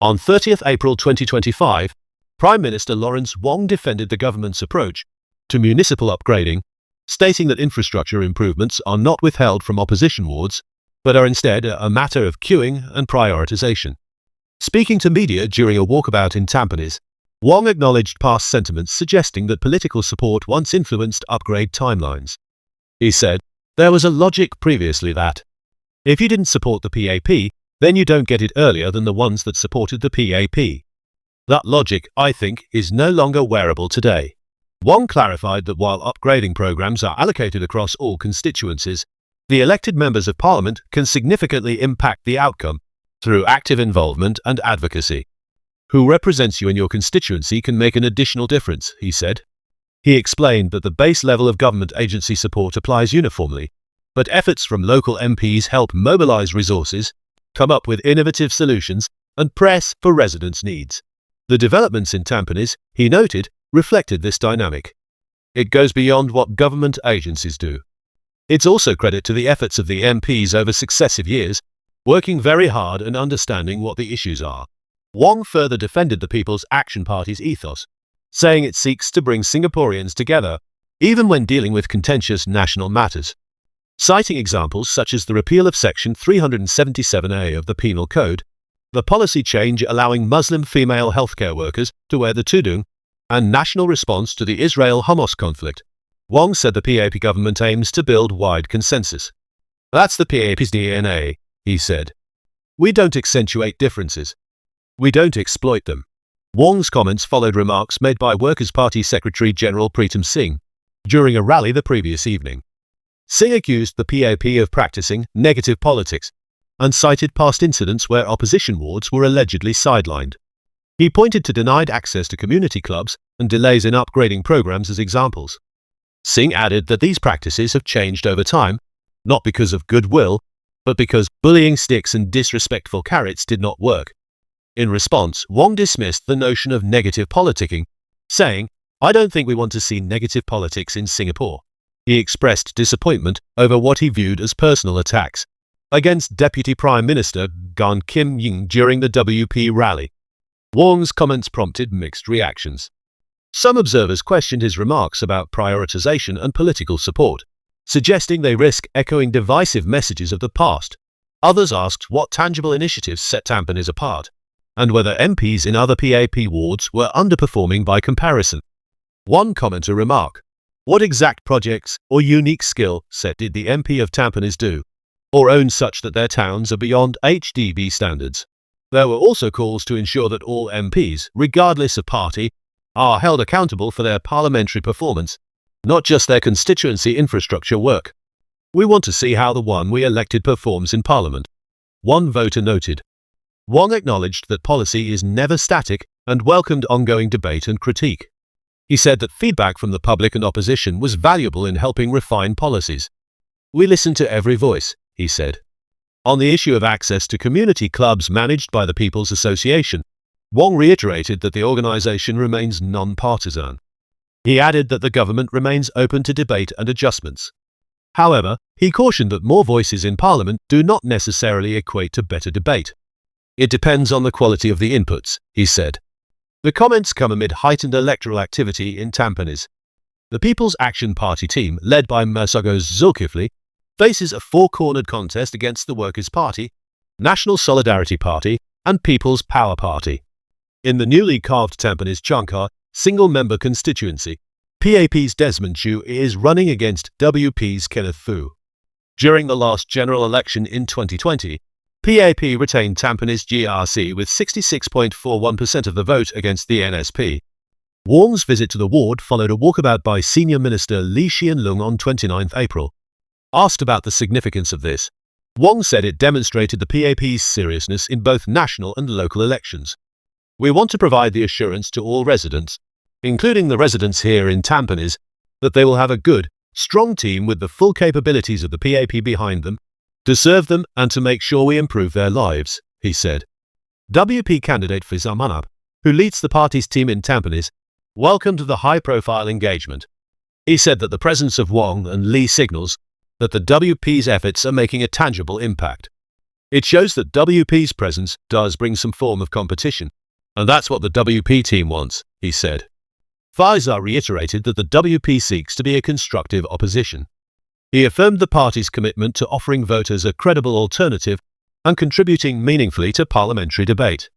On 30th April 2025, Prime Minister Lawrence Wong defended the government's approach to municipal upgrading, stating that infrastructure improvements are not withheld from opposition wards, but are instead a matter of queuing and prioritisation. Speaking to media during a walkabout in Tampines, Wong acknowledged past sentiments suggesting that political support once influenced upgrade timelines. He said, "There was a logic previously that if you didn't support the PAP, then you don't get it earlier than the ones that supported the PAP. That logic, I think, is no longer wearable today." Wong clarified that while upgrading programs are allocated across all constituencies, the elected members of parliament can significantly impact the outcome through active involvement and advocacy. "Who represents you in your constituency can make an additional difference," he said. He explained that the base level of government agency support applies uniformly, but efforts from local MPs help mobilise resources, come up with innovative solutions, and press for residents' needs. The developments in Tampines, he noted, reflected this dynamic. It goes beyond what government agencies do. It's also credit to the efforts of the MPs over successive years, working very hard and understanding what the issues are. Wong further defended the People's Action Party's ethos, saying it seeks to bring Singaporeans together, even when dealing with contentious national matters. Citing examples such as the repeal of Section 377A of the Penal Code, the policy change allowing Muslim female healthcare workers to wear the tudung, and national response to the Israel-Hamas conflict, Wong said the PAP government aims to build wide consensus. "That's the PAP's DNA," he said. "We don't accentuate differences. We don't exploit them." Wong's comments followed remarks made by Workers' Party Secretary General Pritam Singh during a rally the previous evening. Singh accused the PAP of practicing negative politics and cited past incidents where opposition wards were allegedly sidelined. He pointed to denied access to community clubs and delays in upgrading programs as examples. Singh added that these practices have changed over time, not because of goodwill, but because bullying sticks and disrespectful carrots did not work. In response, Wong dismissed the notion of negative politicking, saying, "I don't think we want to see negative politics in Singapore." He expressed disappointment over what he viewed as personal attacks against Deputy Prime Minister Gan Kim Ying during the WP rally. Wong's comments prompted mixed reactions. Some observers questioned his remarks about prioritisation and political support, suggesting they risk echoing divisive messages of the past. Others asked what tangible initiatives set Tampines apart, and whether MPs in other PAP wards were underperforming by comparison. One commenter remarked, "What exact projects or unique skill set did the MP of Tampines do, or own such that their towns are beyond HDB standards?" There were also calls to ensure that all MPs, regardless of party, are held accountable for their parliamentary performance, not just their constituency infrastructure work. "We want to see how the one we elected performs in Parliament," one voter noted. Wong acknowledged that policy is never static and welcomed ongoing debate and critique. He said that feedback from the public and opposition was valuable in helping refine policies. "We listen to every voice," he said. On the issue of access to community clubs managed by the People's Association, Wong reiterated that the organisation remains non-partisan. He added that the government remains open to debate and adjustments. However, he cautioned that more voices in Parliament do not necessarily equate to better debate. "It depends on the quality of the inputs," he said. The comments come amid heightened electoral activity in Tampines. The People's Action Party team, led by Masagos Zulkifli, faces a four-cornered contest against the Workers' Party, National Solidarity Party, and People's Power Party. In the newly carved Tampines Changkat single-member constituency, PAP's Desmond Chew is running against WP's Kenneth Fu. During the last general election in 2020, PAP retained Tampines GRC with 66.41% of the vote against the NSP. Wong's visit to the ward followed a walkabout by Senior Minister Lee Hsien Loong on 29 April. Asked about the significance of this, Wong said it demonstrated the PAP's seriousness in both national and local elections. "We want to provide the assurance to all residents, including the residents here in Tampines, that they will have a good, strong team with the full capabilities of the PAP behind them, to serve them and to make sure we improve their lives," he said. WP candidate Fizar Manap, who leads the party's team in Tampines, welcomed the high-profile engagement. He said that the presence of Wong and Lee signals that the WP's efforts are making a tangible impact. It shows that WP's presence does bring some form of competition, and that's what the WP team wants, he said. Faisal reiterated that the WP seeks to be a constructive opposition. He affirmed the party's commitment to offering voters a credible alternative and contributing meaningfully to parliamentary debate.